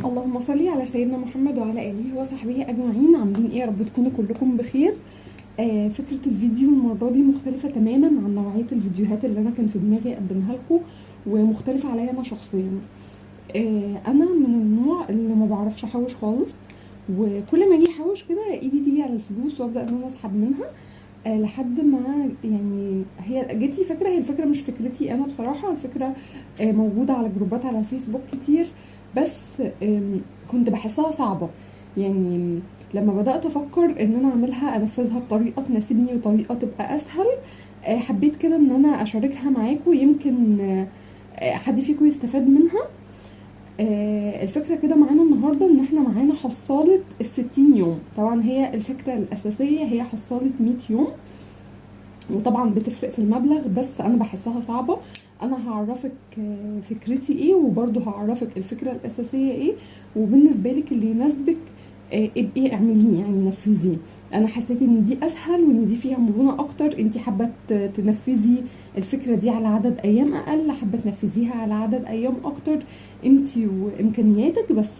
اللهم صل على سيدنا محمد وعلى اله وصحبه اجمعين. عاملين ايه؟ يا رب تكونوا كلكم بخير. فكره الفيديو المره دي مختلفه تماما عن نوعيه الفيديوهات اللي انا كان في دماغي اقدمها لكم، ومختلفه عليا انا شخصيا. انا من النوع اللي ما بعرفش احوش خالص، وكل ما اجي احوش كده ايدي تيجي على الفلوس وابدا ان انا اسحب منها لحد ما يعني هي جت لي فكره. هي الفكره مش فكرتي انا بصراحه، الفكره موجوده على جروبات على الفيسبوك كتير، بس كنت بحسها صعبه. يعني لما بدات افكر ان انا اعملها انفذها بطريقه تناسبني وطريقه تبقى اسهل، حبيت كده ان انا اشاركها معاكم، يمكن حد فيكم يستفاد منها. الفكرة كده معانا النهاردة ان احنا معانا حصالة ال60 يوم. طبعا هي الفكرة الاساسية هي حصالة 100 يوم، وطبعا بتفرق في المبلغ، بس انا بحسها صعبة. انا هعرفك فكرتي ايه، وبرضه هعرفك الفكرة الاساسية ايه، وبالنسبة لك اللي يناسبك ابقي اعمليه، يعني نفذيه. انا حسيت ان دي اسهل وان دي فيها مرونة اكتر. انتي حابة تنفذي الفكرة دي على عدد ايام اقل، حابة تنفذيها على عدد ايام اكتر، انتي وامكانياتك. بس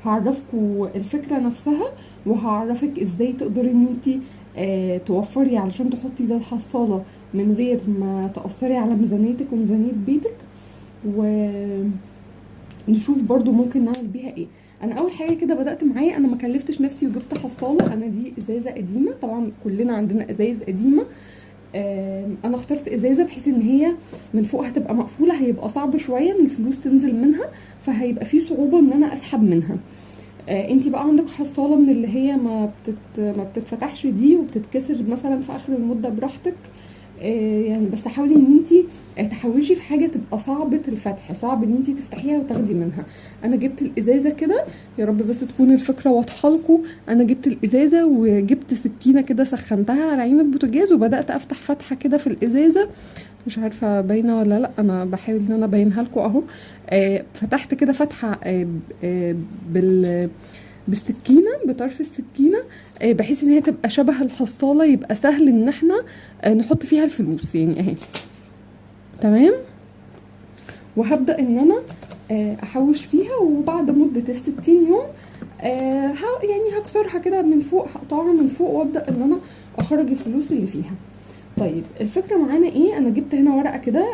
هعرفكوا الفكرة نفسها، وهعرفك ازاي تقدري ان انتي توفري علشان تحطي ده الحصالة من غير ما تأثري على ميزانيتك وميزانية بيتك، ونشوف برضو ممكن نعمل بيها ايه. انا اول حاجه كده بدات معايا، انا ما كلفتش نفسي وجبت حصاله. انا دي ازازه قديمه، طبعا كلنا عندنا ازايز قديمه. انا اخترت ازازه بحيث ان هي من فوق هتبقى مقفوله، هيبقى صعب شويه ان الفلوس تنزل منها، فهيبقى في صعوبه ان انا اسحب منها. انتي بقى عندك حصاله من اللي هي ما بتتفتحش دي، وبتتكسر مثلا في اخر المده براحتك. يعني بس حاولي ان انتي تحوشي في حاجه تبقى صعبه الفتح، صعب ان انتي تفتحيها وتاخدي منها. انا جبت الازازه كده، يا رب بس تكون الفكره واضحه لكم. انا جبت الازازه وجبت سكينه كده، سخنتها على عين البوتاجاز وبدات افتح فتحه كده في الازازه. مش عارفه باينه ولا لا، انا بحاول ان انا ابينها لكم اهو. فتحت كده فتحه بالسكينه، بطرف السكينه، بحيث ان هي تبقى شبه الحصاله، يبقى سهل ان احنا نحط فيها الفلوس، يعني اهي. تمام. وهبدا ان انا احوش فيها، وبعد مده ال60 يوم يعني هكسرها كده من فوق، هقطعها من فوق وابدا ان انا اخرج الفلوس اللي فيها. طيب الفكره معانا ايه؟ انا جبت هنا ورقه كده،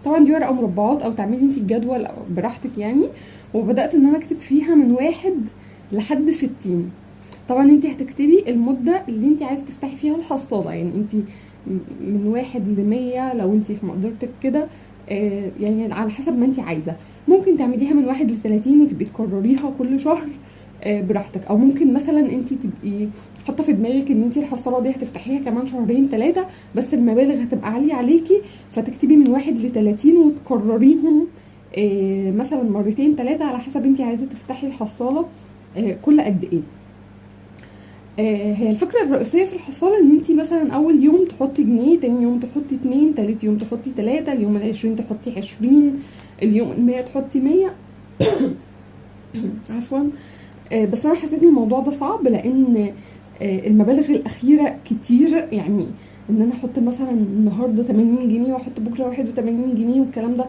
طبعا دي ورقه مربعات، او تعملي انت الجدول أو براحتك يعني. وبدات ان انا اكتب فيها من 1 لحد 60. طبعا انت هتكتبي المده اللي انت عايزه تفتحي فيها الحصاله، يعني انت من 1 ل100 لو انت في مقدرتك كده، يعني على حسب ما انت عايزه. ممكن تعمليها من 1 ل30 وتبقي تكرريها كل شهر براحتك، او ممكن مثلا انت تبقي حاطه في دماغك ان انت الحصاله دي هتفتحيها كمان شهرين 3، بس المبالغ هتبقى عاليه عليكي، فتكتبي من 1 ل30 وتكرريهم مثلا مرتين 3 على حسب انت عايزه تفتحي الحصاله كل قد ايه. هي الفكره الرئيسيه في الحصاله ان انت مثلا اول يوم تحطي جنيه، تاني يوم تحطي 2، تالت يوم تحطي 3، اليوم ال20 تحطي 20، اليوم ال100 تحطي 100. عفوا. بس انا حسيت ان الموضوع ده صعب، لان المبالغ الاخيره كتير. يعني ان انا احط مثلا النهارده 80 جنيه واحط بكره 81 جنيه والكلام ده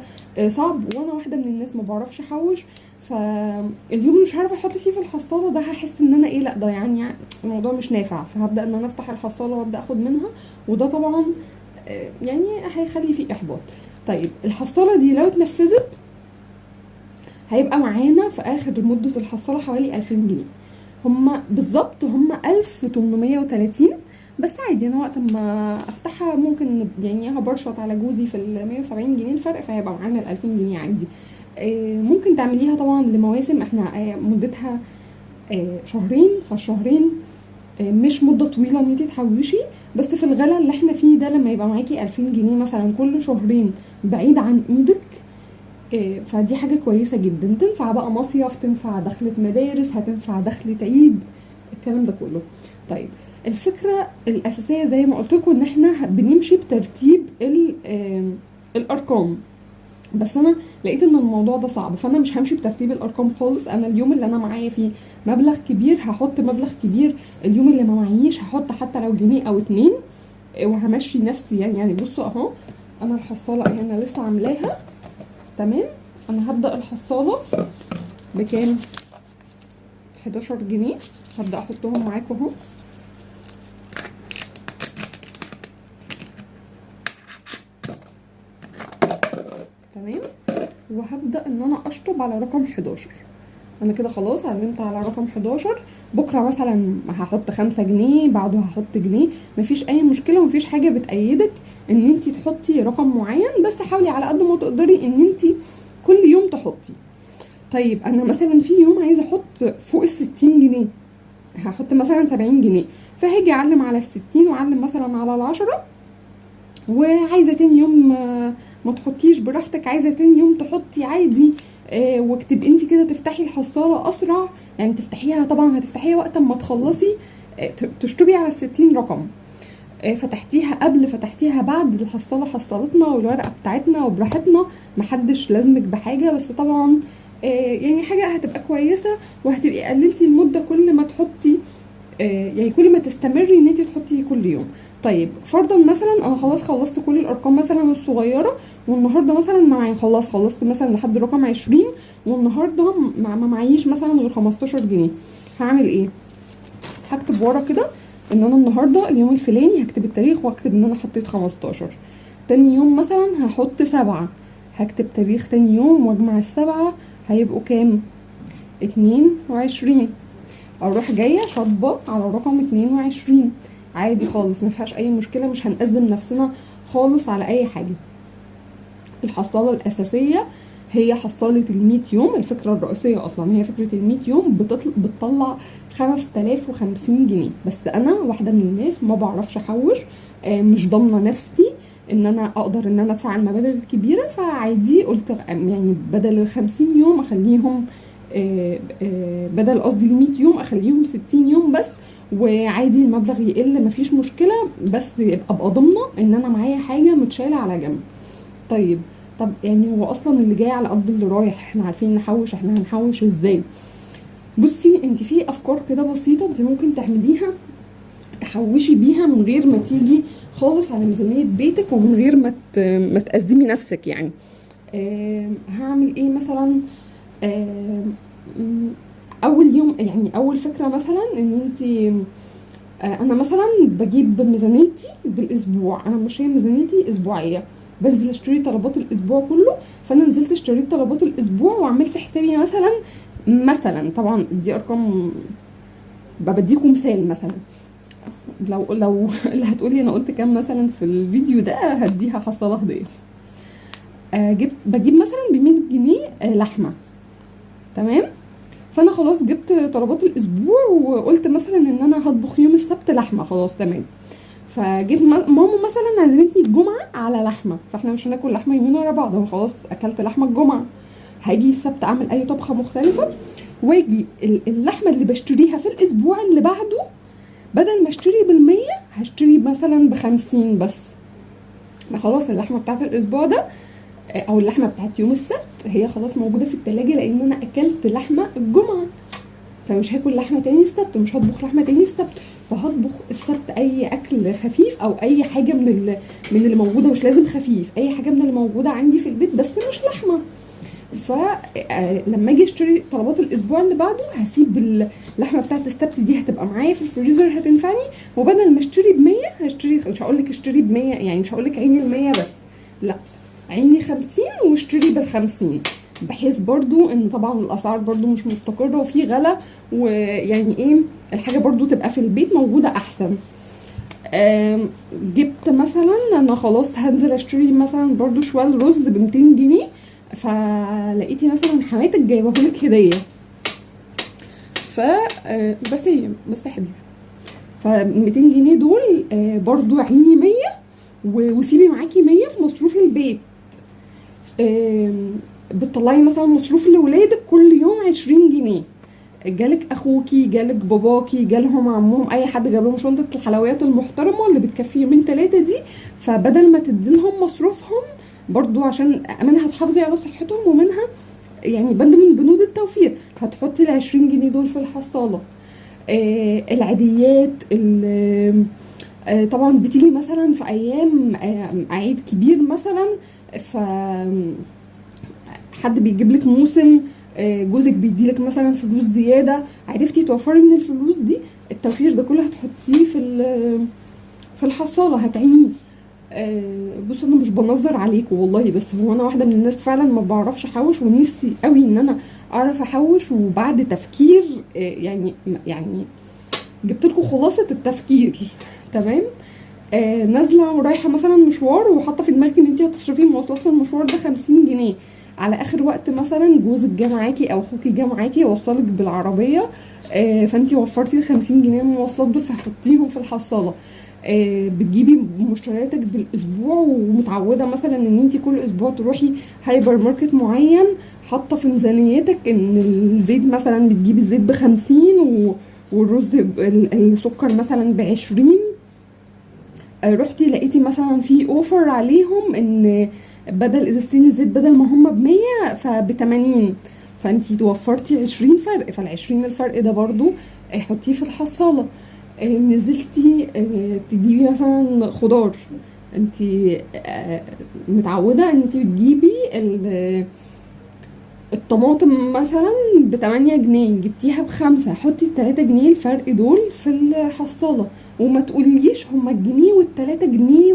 صعب، وانا واحده من الناس ما بعرفش احوش. فاليوم اللي مش عارفه احط فيه في الحصاله ده هحس ان انا ايه، لا ده يعني الموضوع مش نافع، فهبدا ان انا افتح الحصاله وابدا اخد منها، وده طبعا يعني هيخلي فيه احباط. طيب الحصاله دي لو اتنفذت هيبقى معانا في اخر مده الحصاله حوالي 2000 جنيه. هما بالظبط هما 1830، بس عادي انا وقت ما افتحها ممكن يعني هبرشط على جوزي في ال170 جنيه الفرق، فهيبقى معانا ال2000 جنيه عادي. ممكن تعمليها طبعا لمواسم، احنا مدتها شهرين، فالشهرين مش مده طويله ان انتي تحوشي. بس في الغلا اللي احنا فيه ده، لما يبقى معاكي 2000 جنيه مثلا كل شهرين بعيد عن ايدك، فدي حاجة كويسة جدا. تنفع بقى مصيف، تنفع دخلة مدارس، هتنفع دخلة عيد، الكلام ده كله. طيب الفكرة الأساسية زي ما قلت لكم ان احنا بنمشي بترتيب الأرقام، بس انا لقيت ان الموضوع ده صعب، فانا مش همشي بترتيب الارقام خالص. انا اليوم اللي انا معايا فيه مبلغ كبير هحط مبلغ كبير، اليوم اللي ما معيش هحط حتى لو جنيه او 2، وهمشي نفسي يعني بصوا اهو. انا الحصالة اهي انا لسه عاملاها. تمام. انا هبدأ الحصالة بكام؟ 11 جنيه. هبدأ احطهم معاكم اهو. تمام. وهبدأ ان انا اشطب على رقم 11. انا كده خلاص علمت على رقم 11. بكره مثلا هحط 5 جنيه، بعده هحط جنيه، مفيش اي مشكله ومفيش حاجه بتأيدك ان انت تحطي رقم معين، بس حاولي على قد ما تقدري ان انت كل يوم تحطي. طيب انا مثلا في يوم عايزه احط فوق ال60 جنيه، هحط مثلا 70 جنيه، فهاجي اعلم على ال60 واعلم مثلا على ال10. وعايزه تاني يوم ما تحطيش براحتك، عايزه تاني يوم تحطي عادي. واكتب انت كده تفتحي الحصاله اسرع، يعني تفتحيها طبعا هتفتحيها وقت ما تخلصي تشطبي على ال60 رقم. فتحتيها قبل فتحتيها بعد، الحصاله حصلتنا والورقه بتاعتنا وبراحتنا، محدش لازمك بحاجه، بس طبعا يعني حاجه هتبقى كويسه وهتبقي قللتي المده كل ما تحطي، يعني كل ما تستمري ان انت تحطي كل يوم. طيب فرضا مثلا انا خلاص خلصت كل الارقام مثلا الصغيره، والنهارده مثلا معايا خلصت مثلا لحد رقم 20، والنهارده ما معيش مثلا غير 15 جنيه. هعمل ايه؟ هكتب ورا كده ان انا النهارده اليوم الفلاني، هكتب التاريخ واكتب ان انا حطيت 15. تاني يوم مثلا هحط 7، هكتب تاريخ تاني يوم واجمع ال7 هيبقوا كام؟ 22. اروح جايه شاطبه على رقم 22 عادي خالص، ما فيهاش اي مشكله، مش هنأزم نفسنا خالص على اي حاجه. الحصاله الاساسيه هي حصاله ال100 يوم، الفكره الرئيسيه اصلا هي فكره ال100 يوم بتطلع 5050 جنيه. بس انا واحده من الناس ما بعرفش احوش، مش ضامنه نفسي ان انا اقدر ان انا ادفع المبالغ الكبيره، فعادي قلت يعني بدل ال50 يوم اخليهم بدل قصدي ال100 يوم اخليهم 60 يوم بس، وعادي المبلغ يقل مفيش مشكله، بس ابقى ضامنه ان انا معايا حاجه متشاله على جنب. طيب طب يعني هو اصلا اللي جاي على قد اللي رايح، احنا عارفين نحوش، احنا هنحوش ازاي؟ بصي انت في افكار كده بسيطه انت ممكن تعمليها تحوشي بيها من غير ما تيجي خالص على ميزانيه بيتك، ومن غير ما تأزمي نفسك يعني. هعمل ايه مثلا؟ اول يوم يعني اول فكره مثلا ان انت انا مثلا بجيب ميزانيتي بالاسبوع، انا ماشيه ميزانيتي اسبوعيه، بنزل اشتري طلبات الاسبوع كله. فانا نزلت اشتريت طلبات الاسبوع وعملت حسابي مثلا طبعا دي ارقام بديكم مثال، مثلا لو اللي هتقولي انا قلت كام مثلا في الفيديو ده هديها حصاله هديه. بجيب مثلا ب100 جنيه لحمه. تمام. فانا خلاص جبت طلبات الاسبوع وقلت مثلا ان انا هطبخ يوم السبت لحمه، خلاص تمام. فجيت ماما مثلا عزمتني الجمعه على لحمه، فاحنا مش هناكل لحمه يومين ورا بعض، انا خلاص اكلت لحمه الجمعه. هاجي السبت اعمل اي طبخه مختلفه، واجي اللحمه اللي بشتريها في الاسبوع اللي بعده بدل ما اشتري ب100 هشتري مثلا ب50 بس. خلاص اللحمه بتاعت الاسبوع ده او اللحمه بتاعت يوم السبت هي خلاص موجوده في التلاجة، لان انا اكلت لحمه الجمعه، فمش هاكل لحمه تاني السبت، مش هطبخ لحمه تاني السبت، فهطبخ السبت اي اكل خفيف او اي حاجه من اللي موجوده، مش لازم خفيف، اي حاجه من اللي موجوده عندي في البيت بس مش لحمه. فلما اجي اشتري طلبات الاسبوع اللي بعده هسيب اللحمه بتاعت السبت دي هتبقى معايا في الفريزر هتنفعني، وبدل ما اشتري ب100 هشتري، مش هقول لك اشتري ب100 يعني مش هقول لك عيني ال100 بس، لا عيني 50 واشتري بال50، بحيث برضو ان طبعا الاسعار برضو مش مستقره وفي غلا، ويعني ايه الحاجه برضو تبقى في البيت موجوده احسن. جبت مثلا انا خلاص هنزل اشتري مثلا برضو شوال رز ب200 جنيه، فلقيتي مثلا حماتك جايبهولك هديه، ف بس حلو. ف200 جنيه دول برضو عيني 100 وسيبي معاكي 100 في مصروف البيت. بتطلعي مثلا مصروف لولادك كل يوم 20 جنيه، جالك اخوكي جالك باباكي جالهم عمهم اي حد جاب لهم شنطه الحلويات المحترمه اللي بتكفي يومين 3 دي، فبدل ما تديلهم مصروفهم برضو عشان منها هتحافظي على صحتهم، ومنها يعني بند من بنود التوفير هتحطي ال20 جنيه دول في الحصاله. العيديات طبعا بتيجي مثلا في ايام عيد كبير مثلا، ف حد بيجيب لك موسم، جوزك بيديلك مثلا فلوس زياده، عرفتي توفري من الفلوس دي، التوفير ده كله هتحطيه في الحصاله هتعينيه. بص انا مش بنظر عليكم والله، بس هو انا واحده من الناس فعلا ما بعرفش احوش، ونفسي قوي ان انا اعرف احوش. وبعد تفكير يعني جبت لكم خلاصه التفكير. تمام. نازله ورايحه مثلا مشوار، وحاطه في دماغك ان انت هتصرفي مواصلات في المشوار ده 50 جنيه. على اخر وقت مثلا جوزك جه معاكي او اخوكي جه معاكي وصلك بالعربيه، فانت وفرتي ال 50 جنيه من المواصلات دول، فحطيهم في الحصاله. بتجيبي مشترياتك بالاسبوع، ومتعوده مثلا ان انت كل اسبوع تروحي هايبر ماركت معين، حاطه في ميزانيتك ان الزيت مثلا بتجيبي الزيت ب50 والرز السكر مثلا ب20. رحتي لقيتي مثلا في اوفر عليهم ان بدل ازازتين الزيت بدل ما هم ب100 فب80، فانتي توفرتي 20 فرق. فال20 الفرق ده برضو حطيه في الحصالة. نزلتي تجيبي مثلا خضار، انتي متعودة ان انتي بتجيبي الطماطم مثلا ب8 جنيه، جبتيها ب5، حطي ال3 جنيه الفرق دول في الحصالة. وما تقوليش هما الجنيه وال3 جنيه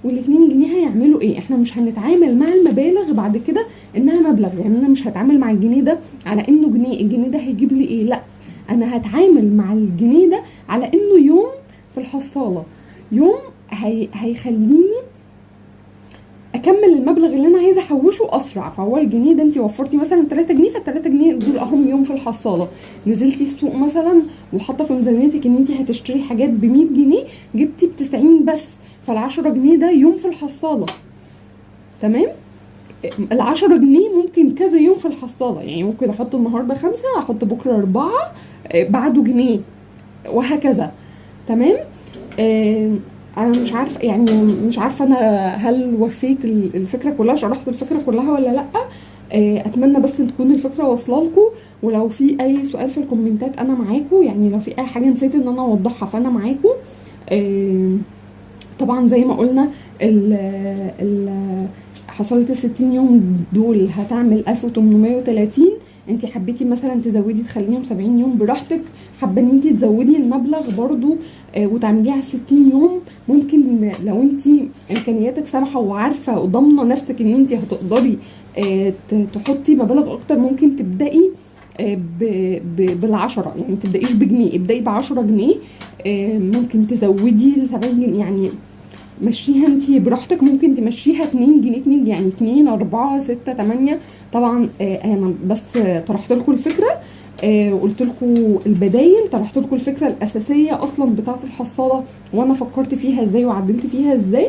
وال2 جنيه هيعملوا ايه. احنا مش هنتعامل مع المبالغ بعد كده انها مبلغ، يعني انا مش هتعامل مع الجنيه ده على انه جنيه، الجنيه ده هيجيب لي ايه، لا، انا هتعامل مع الجنيه ده على انه يوم في الحصالة، يوم هيخليني اكمل المبلغ اللي انا عايزه احوشه اسرع. فهو الجنيه ده انت وفرتي مثلا 3 جنيه، فال3 جنيه دول اهم يوم في الحصاله. نزلتي السوق مثلا وحاطه في ميزانيتك ان انت هتشتري حاجات ب100 جنيه، جبتي ب90 بس، فال10 جنيه ده يوم في الحصاله. تمام. ال10 جنيه ممكن كذا يوم في الحصاله، يعني ممكن احط النهارده 5، احط بكره 4، بعده جنيه، وهكذا. تمام. انا مش عارفه، يعني مش عارفه انا هل وفيت الفكره كلها، شرحت الفكره كلها ولا لا. اتمنى بس تكون الفكره واصله لكم. ولو في اي سؤال في الكومنتات انا معاكم، يعني لو في اي حاجه نسيت ان انا اوضحها فانا معاكم. طبعا زي ما قلنا حصلت ال60 يوم دول هتعمل 1830. انت حبيتي مثلا تزودي تخليهم 70 يوم براحتك، حابه ان انت تزودي المبلغ برضو وتعمليه على 60 يوم، ممكن لو انت امكانياتك سامحه وعارفه وضامنه نفسك ان انت هتقدري تحطي مبالغ اكتر، ممكن تبدأي بال10، يعني متبدأيش بجنيه، ابدأي ب10 جنيه. ممكن تزودي ل70 جنيه، يعني مشيها انت براحتك. ممكن تمشيها 2 جنيه 2، يعني 2 4 6 8. طبعا انا بس طرحت لكم الفكره، وقلت لكم البدايل، طرحت لكم الفكره الاساسيه اصلا بتاعه الحصاله، وانا فكرت فيها ازاي وعدلت فيها ازاي.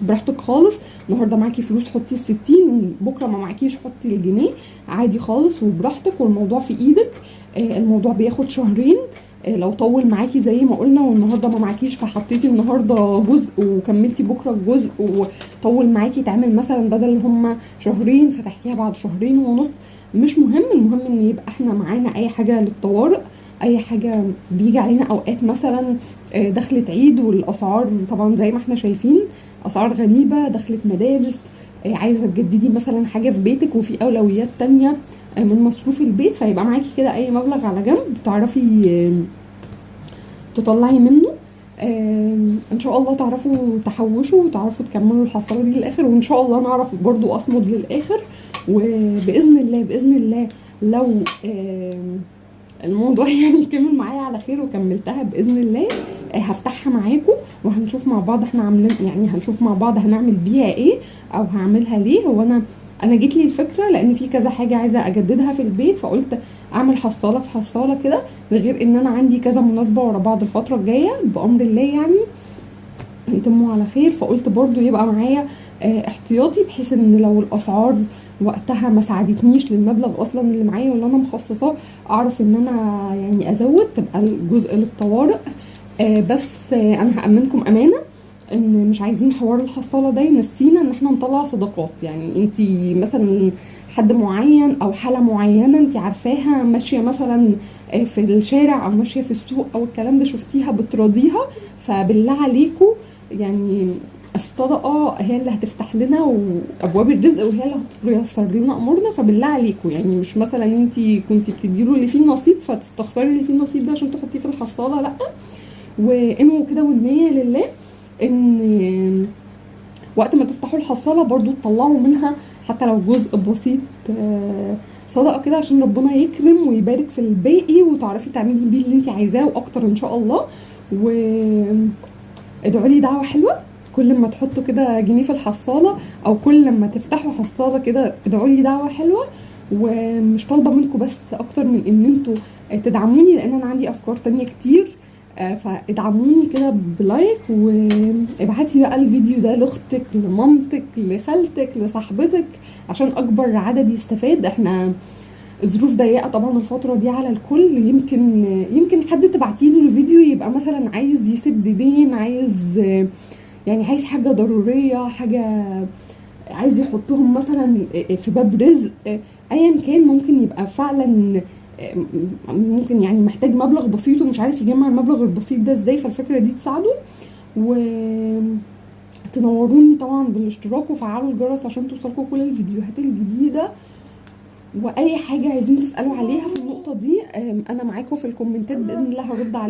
براحتك خالص. النهارده معاكي فلوس حطي ال60، بكره ما معاكيش حطي الجنيه، عادي خالص وبراحتك، والموضوع في ايدك. الموضوع بياخد شهرين. لو طول معاكي زي ما قلنا والنهارده ما معاكيش فحطيتي النهارده جزء وكملتي بكره جزء، وطول معاكي تعمل مثلا بدل هما شهرين فتحتيها بعد شهرين ونص، مش مهم. المهم ان يبقى احنا معانا اي حاجه للطوارئ، اي حاجه بيجي علينا اوقات مثلا دخلت عيد والاسعار طبعا زي ما احنا شايفين اسعار غريبه، دخلت مدارس، عايزه تجددي مثلا حاجه في بيتك وفي اولويات تانية من مصروف البيت، فيبقى معاكي كده اي مبلغ على جنب تعرفي تطلعي منه. ان شاء الله تعرفوا تحوشوا وتعرفوا تكملوا الحصاله دي للاخر، وان شاء الله نعرف برضو اصمد للاخر. وباذن الله باذن الله لو الموضوع يعني كمل معايا على خير وكملتها باذن الله، هفتحها معاكم وهنشوف مع بعض احنا عاملين، يعني هنشوف مع بعض هنعمل بيها ايه او هعملها ليه. هو انا جيت لي الفكره لان في كذا حاجه عايزه اجددها في البيت، فقلت اعمل حصاله في حصاله كده، غير ان انا عندي كذا مناسبه ورا بعض الفتره الجايه بامر الله يعني يتموا على خير. فقلت برضو يبقى معايا احتياطي، بحيث ان لو الاسعار وقتها ما ساعدتنيش للمبلغ اصلا اللي معايا واللي انا مخصصاه، اعرف ان انا يعني ازود، تبقى الجزء للطوارئ. بس انا هامنكم امانه ان مش عايزين حوار الحصاله ده ينسينا ان احنا نطلع صدقات. يعني انتي مثلا حد معين او حاله معينه انتي عارفاها ماشيه مثلا في الشارع او ماشيه في السوق او الكلام ده، شفتيها بتراضيها، فبالله عليكم يعني الصدقه هي اللي هتفتح لنا وابواب الرزق، وهي اللي هتيسر لنا امورنا. فبالله عليكم يعني مش مثلا انت كنتي بتديله اللي فيه نصيب فتستخسري اللي فيه نصيب ده عشان تحطيه في الحصاله، لا. وانه كده والنيه لله ان وقت ما تفتحوا الحصاله برضو تطلعوا منها حتى لو جزء بسيط صدقه كده، عشان ربنا يكرم ويبارك في الباقي وتعرفي تعملي بيه اللي انت عايزاه واكتر ان شاء الله. وادعوا لي دعوه حلوه كل ما تحطوا كده جنيه في الحصاله، او كل ما تفتحوا حصاله كده ادعوا لي دعوه حلوه. ومش طالبه منكم بس اكتر من ان انتوا تدعموني، لان انا عندي افكار تانية كتير. فادعموني كده بلايك، وابعتي بقى الفيديو ده لاختك، لمامتك، لخالتك، لصاحبتك، عشان اكبر عدد يستفاد. احنا الظروف ضيقه طبعا الفتره دي على الكل. يمكن حد تبعتيله الفيديو يبقى مثلا عايز يسد دين، عايز حاجه ضروريه، حاجه عايز يحطهم مثلا في باب رزق، ايا كان. ممكن يبقى فعلا ممكن يعني محتاج مبلغ بسيط ومش عارف يجمع المبلغ البسيط ده ازاي، فالفكره دي تساعده. تنوروني طبعا بالاشتراك وفعلوا الجرس عشان توصلكم كل الفيديوهات الجديده. واي حاجه عايزين تسالوا عليها في النقطه دي انا معاكم في الكومنتات باذن الله هرد عليها.